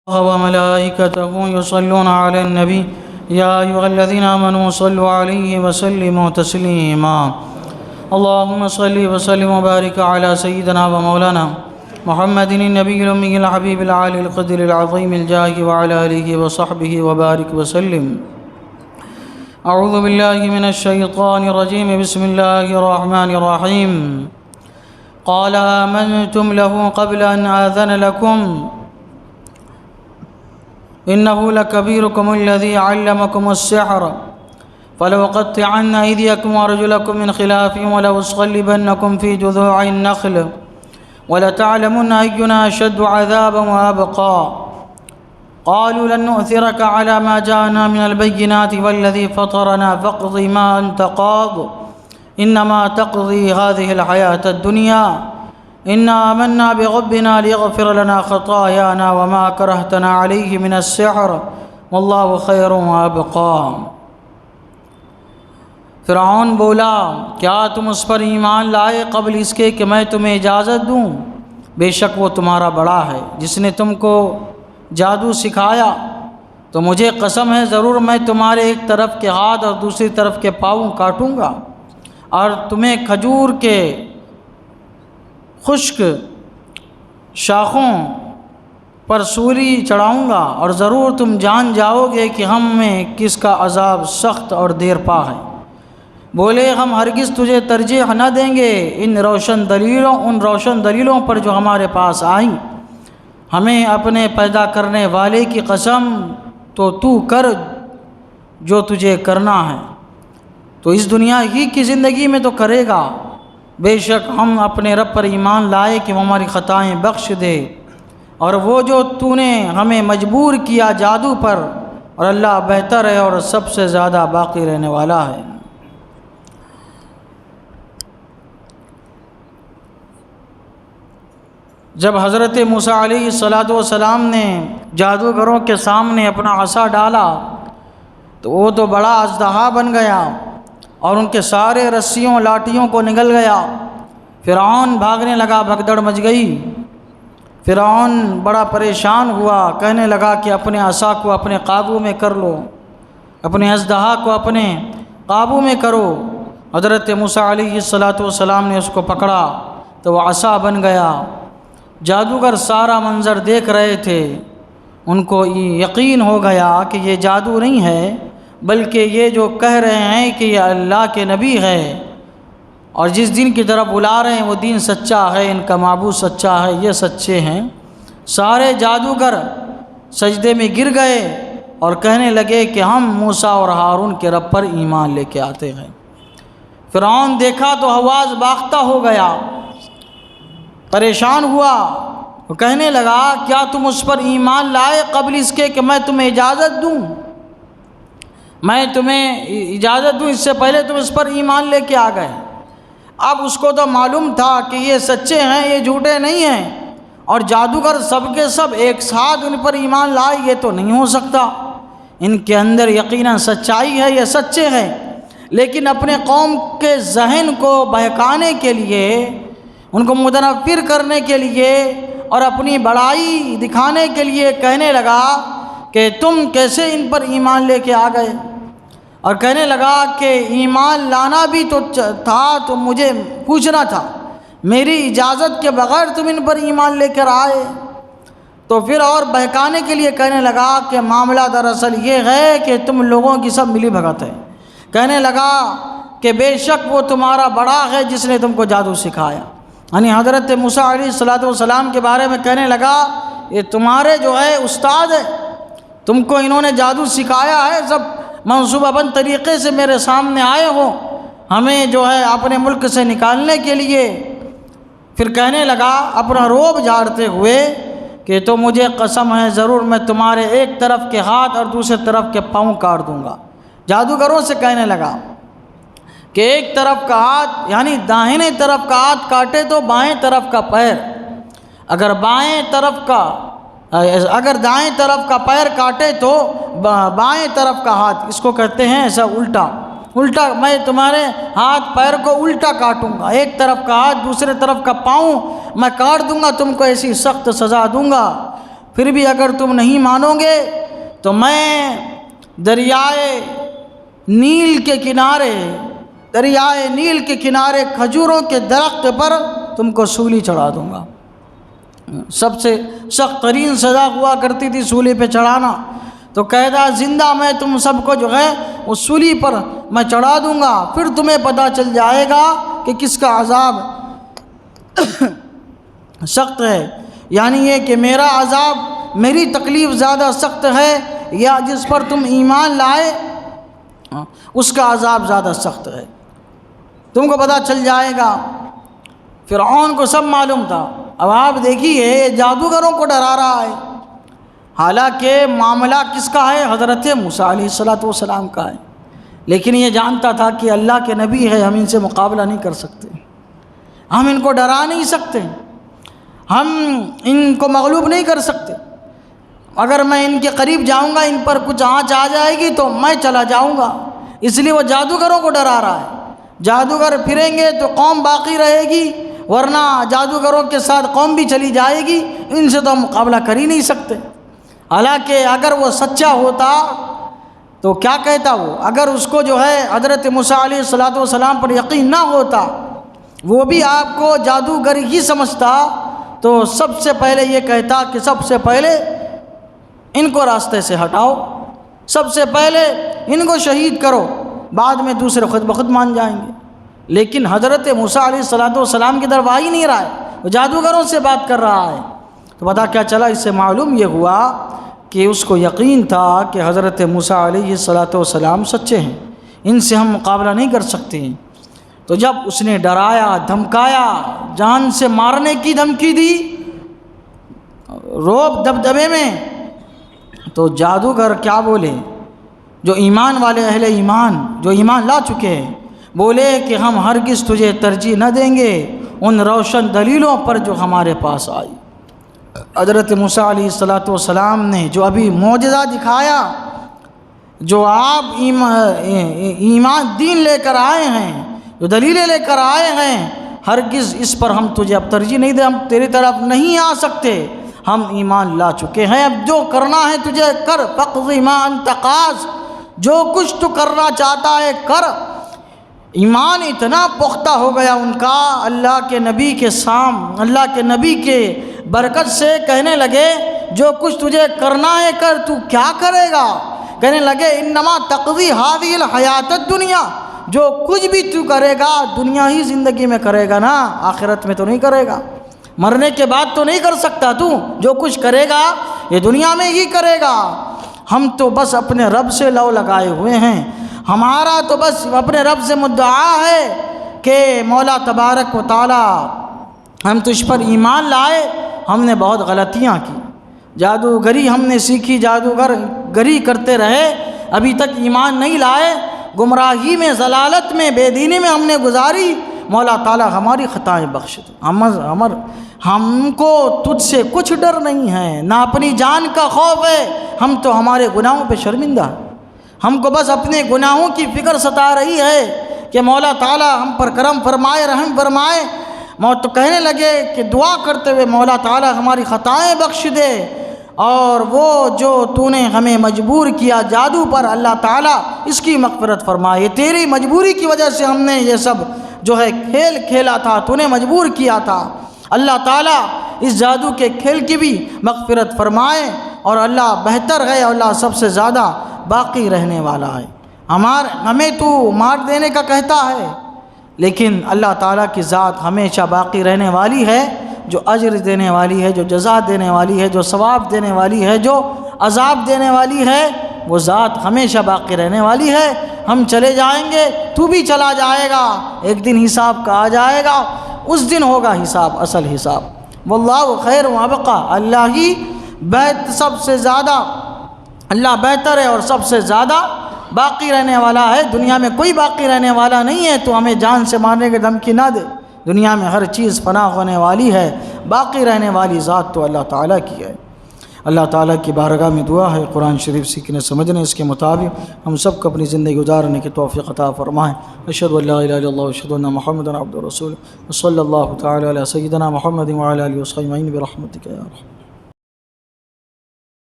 وملائكته يصلون على النبي يا أيها الذين آمنوا صلوا عليه وسلموا تسليما اللهم صل وسلم وبارك على سيدنا ومولانا محمد النبي الأمي الحبيب العالي القدر العظيم الجاه وعلى آله وصحبه وبارك وسلم. أعوذ بالله من الشيطان الرجيم. بسم الله الرحمن الرحيم. قال آمنتم له قبل أن آذن لكم إنه لكبيركم الذي علمكم السحر فلأقطعن أيديكم وأرجلكم من خلاف ولأصلبنكم في جذوع النخل ولتعلمن أينا أشد عذابا وأبقى. قالوا لن نؤثرك على ما جاءنا من البينات والذي فطرنا فاقض ما أنت قاض إنما تقضي هذه الحياة الدنيا إنا آمنا بربنا ليغفر لنا خطايانا وما كرهتنا عليه من السحر والله خير وأبقى. فرعون بولا کیا تم اس پر ایمان لائے قبل اس کے کہ میں تمہیں اجازت دوں؟ بے شک وہ تمہارا بڑا ہے جس نے تم کو جادو سکھایا، تو مجھے قسم ہے ضرور میں تمہارے ایک طرف کے ہاتھ اور دوسری طرف کے پاؤں کاٹوں گا اور تمہیں کھجور کے خشک شاخوں پر سولی چڑھاؤں گا اور ضرور تم جان جاؤ گے کہ ہم میں کس کا عذاب سخت اور دیر پا ہے. بولے ہم ہرگز تجھے ترجیح نہ دیں گے ان روشن دلیلوں پر جو ہمارے پاس آئیں. ہمیں اپنے پیدا کرنے والے کی قسم تو کر جو تجھے کرنا ہے، تو اس دنیا ہی کی زندگی میں تو کرے گا. بے شک ہم اپنے رب پر ایمان لائے کہ وہ ہماری خطائیں بخش دے، اور وہ جو تو نے ہمیں مجبور کیا جادو پر، اور اللہ بہتر ہے اور سب سے زیادہ باقی رہنے والا ہے. جب حضرت موسیٰ علیہ السلام نے جادوگروں کے سامنے اپنا عصا ڈالا تو وہ تو بڑا اژدہا بن گیا اور ان کے سارے رسیوں لاٹھیوں کو نگل گیا. فرعون بھاگنے لگا، بھگدڑ مچ گئی. فرعون بڑا پریشان ہوا، کہنے لگا کہ اپنے عصا کو اپنے قابو میں کر لو، اپنے اژدہا کو اپنے قابو میں کرو. حضرت موسیٰ علیہ السلام نے اس کو پکڑا تو وہ عصا بن گیا. جادوگر سارا منظر دیکھ رہے تھے، ان کو یقین ہو گیا کہ یہ جادو نہیں ہے بلکہ یہ جو کہہ رہے ہیں کہ یہ اللہ کے نبی ہے اور جس دین کی طرف بلا رہے ہیں وہ دین سچا ہے، ان کا معبود سچا ہے، یہ سچے ہیں. سارے جادوگر سجدے میں گر گئے اور کہنے لگے کہ ہم موسیٰ اور ہارون کے رب پر ایمان لے کے آتے ہیں. فرعون دیکھا تو حواس باختہ ہو گیا، پریشان ہوا. وہ کہنے لگا کیا تم اس پر ایمان لائے قبل اس کے کہ میں تمہیں اجازت دوں؟ میں تمہیں اجازت دوں اس سے پہلے تم اس پر ایمان لے کے آ گئے. اب اس کو تو معلوم تھا کہ یہ سچے ہیں، یہ جھوٹے نہیں ہیں، اور جادوگر سب کے سب ایک ساتھ ان پر ایمان لائے یہ تو نہیں ہو سکتا. ان کے اندر یقیناً سچائی ہے، یہ سچے ہیں. لیکن اپنے قوم کے ذہن کو بہکانے کے لیے، ان کو متنفر کرنے کے لیے اور اپنی بڑائی دکھانے کے لیے کہنے لگا کہ تم کیسے ان پر ایمان لے کے آ گئے، اور کہنے لگا کہ ایمان لانا بھی تو تھا تو مجھے پوچھنا تھا، میری اجازت کے بغیر تم ان پر ایمان لے کر آئے. تو پھر اور بہکانے کے لیے کہنے لگا کہ معاملہ دراصل یہ ہے کہ تم لوگوں کی سب ملی بھگت ہے. کہنے لگا کہ بے شک وہ تمہارا بڑا ہے جس نے تم کو جادو سکھایا. یعنی حضرت موسیٰ علیہ السلام کے بارے میں کہنے لگا یہ تمہارے جو ہے استاد ہے، تم کو انہوں نے جادو سکھایا ہے، سب منصوبہ بند طریقے سے میرے سامنے آئے ہو ہمیں جو ہے اپنے ملک سے نکالنے کے لیے. پھر کہنے لگا اپنا روب جھاڑتے ہوئے کہ تو مجھے قسم ہے ضرور میں تمہارے ایک طرف کے ہاتھ اور دوسرے طرف کے پاؤں کاٹ دوں گا. جادوگروں سے کہنے لگا کہ ایک طرف کا ہاتھ یعنی داہنے طرف کا ہاتھ کاٹے تو بائیں طرف کا پیر، اگر دائیں طرف کا پیر کاٹے تو بائیں طرف کا ہاتھ. اس کو کہتے ہیں ایسا الٹا میں تمہارے ہاتھ پیر کو الٹا کاٹوں گا، ایک طرف کا ہاتھ دوسرے طرف کا پاؤں میں کاٹ دوں گا، تم کو ایسی سخت سزا دوں گا. پھر بھی اگر تم نہیں مانو گے تو میں دریائے نیل کے کنارے کھجوروں کے درخت پر تم کو سولی چڑھا دوں گا۔ سب سے سخت ترین سزا ہوا کرتی تھی سولی پہ چڑھانا، تو قاعدہ زندہ میں تم سب کو جو ہے اس سولی پر میں چڑھا دوں گا، پھر تمہیں پتہ چل جائے گا کہ کس کا عذاب سخت ہے، یعنی یہ کہ میرا عذاب، میری تکلیف زیادہ سخت ہے یا جس پر تم ایمان لائے اس کا عذاب زیادہ سخت ہے، تم کو پتہ چل جائے گا۔ فرعون کو سب معلوم تھا۔ اب آپ دیکھیے یہ جادوگروں کو ڈرا رہا ہے، حالانکہ معاملہ کس کا ہے؟ حضرت موسیٰ علیہ السلام کا ہے، لیکن یہ جانتا تھا کہ اللہ کے نبی ہے، ہم ان سے مقابلہ نہیں کر سکتے، ہم ان کو ڈرا نہیں سکتے، ہم ان کو مغلوب نہیں کر سکتے۔ اگر میں ان کے قریب جاؤں گا ان پر کچھ آنچ آ جائے گی تو میں چلا جاؤں گا، اس لیے وہ جادوگروں کو ڈرا رہا ہے۔ جادوگر پھریں گے تو قوم باقی رہے گی، ورنہ جادوگروں کے ساتھ قوم بھی چلی جائے گی، ان سے تو ہم مقابلہ کر ہی نہیں سکتے۔ حالانکہ اگر وہ سچا ہوتا تو کیا کہتا وہ؟ اگر اس کو جو ہے حضرت موسیٰ علیہ السلام پر یقین نہ ہوتا، وہ بھی آپ کو جادوگر ہی سمجھتا، تو سب سے پہلے یہ کہتا کہ سب سے پہلے ان کو راستے سے ہٹاؤ، سب سے پہلے ان کو شہید کرو، بعد میں دوسرے خود بخود مان جائیں گے۔ لیکن حضرت موسیٰ علیہ السلام کی طرف آ ہی نہیں رہا ہے، وہ جادوگروں سے بات کر رہا ہے۔ تو پتہ کیا چلا؟ اس سے معلوم یہ ہوا کہ اس کو یقین تھا کہ حضرت موسیٰ علیہ السلام سچے ہیں، ان سے ہم مقابلہ نہیں کر سکتے ہیں۔ تو جب اس نے ڈرایا، دھمکایا، جان سے مارنے کی دھمکی دی، روب دبدبے میں، تو جادوگر کیا بولے؟ جو ایمان والے اہل ایمان جو ایمان لا چکے ہیں، بولے کہ ہم ہرگز تجھے ترجیح نہ دیں گے ان روشن دلیلوں پر جو ہمارے پاس آئی۔ حضرت موسیٰ علیہ السلام نے جو ابھی معجزہ دکھایا، جو آپ ایمان دین لے کر آئے ہیں، جو دلیلیں لے کر آئے ہیں، ہرگز اس پر ہم تجھے اب ترجیح نہیں دیں، ہم تیری طرف نہیں آ سکتے، ہم ایمان لا چکے ہیں، اب جو کرنا ہے تجھے کر، فاقض ما انت قاض، جو کچھ تو کرنا چاہتا ہے کر۔ ایمان اتنا پختہ ہو گیا ان کا، اللہ کے نبی کے برکت سے کہنے لگے جو کچھ تجھے کرنا ہے کر، تو کیا کرے گا؟ کہنے لگے انما تقضی هذه الحیات الدنیا، جو کچھ بھی تو کرے گا دنیا ہی زندگی میں کرے گا نا، آخرت میں تو نہیں کرے گا، مرنے کے بعد تو نہیں کر سکتا، تو جو کچھ کرے گا یہ دنیا میں ہی کرے گا۔ ہم تو بس اپنے رب سے لو لگائے ہوئے ہیں، ہمارا تو بس اپنے رب سے مدعا ہے کہ مولا تبارک و تعالی ہم تجھ پر ایمان لائے، ہم نے بہت غلطیاں کی، جادوگری ہم نے سیکھی، جادوگری کرتے رہے، ابھی تک ایمان نہیں لائے، گمراہی میں، ضلالت میں، بے دینی میں ہم نے گزاری، مولا تعالیٰ ہماری خطائیں بخش دے، ہم کو تجھ سے کچھ ڈر نہیں ہے، نہ اپنی جان کا خوف ہے، ہم تو ہمارے گناہوں پہ شرمندہ ہیں، ہم کو بس اپنے گناہوں کی فکر ستا رہی ہے کہ مولا تعالیٰ ہم پر کرم فرمائے، رحم فرمائے۔ تو کہنے لگے کہ دعا کرتے ہوئے مولا تعالیٰ ہماری خطائیں بخش دے، اور وہ جو تو نے ہمیں مجبور کیا جادو پر، اللہ تعالیٰ اس کی مغفرت فرمائے، تیری مجبوری کی وجہ سے ہم نے یہ سب جو ہے کھیل کھیلا تھا، تو نے مجبور کیا تھا، اللہ تعالیٰ اس جادو کے کھیل کی بھی مغفرت فرمائے، اور اللہ بہتر ہے، اللہ سب سے زیادہ باقی رہنے والا ہے۔ ہمیں تو مار دینے کا کہتا ہے، لیکن اللہ تعالیٰ کی ذات ہمیشہ باقی رہنے والی ہے، جو اجر دینے والی ہے، جو جزا دینے والی ہے، جو ثواب دینے والی ہے، جو عذاب دینے والی ہے، وہ ذات ہمیشہ باقی رہنے والی ہے۔ ہم چلے جائیں گے، تو بھی چلا جائے گا، ایک دن حساب کا آ جائے گا، اس دن ہوگا حساب، اصل حساب۔ واللہ خیر و ابقیٰ، اللہ ہی سب سے زیادہ، اللہ بہتر ہے اور سب سے زیادہ باقی رہنے والا ہے، دنیا میں کوئی باقی رہنے والا نہیں ہے، تو ہمیں جان سے مارنے کی دھمکی نہ دے، دنیا میں ہر چیز فنا ہونے والی ہے، باقی رہنے والی ذات تو اللہ تعالیٰ کی ہے۔ اللہ تعالیٰ کی بارگاہ میں دعا ہے قرآن شریف سیکھنے سمجھنے، اس کے مطابق ہم سب کو اپنی زندگی گزارنے کی توفیق عطا فرمائے۔ اشہد ان لا الہ الا اللہ واشہد ان محمدا عبدہ ورسولہ، وصلی اللہ تعالی علی سیدنا محمد وعلی آلہ وصحبہ اجمعین برحمتک یا ارحم۔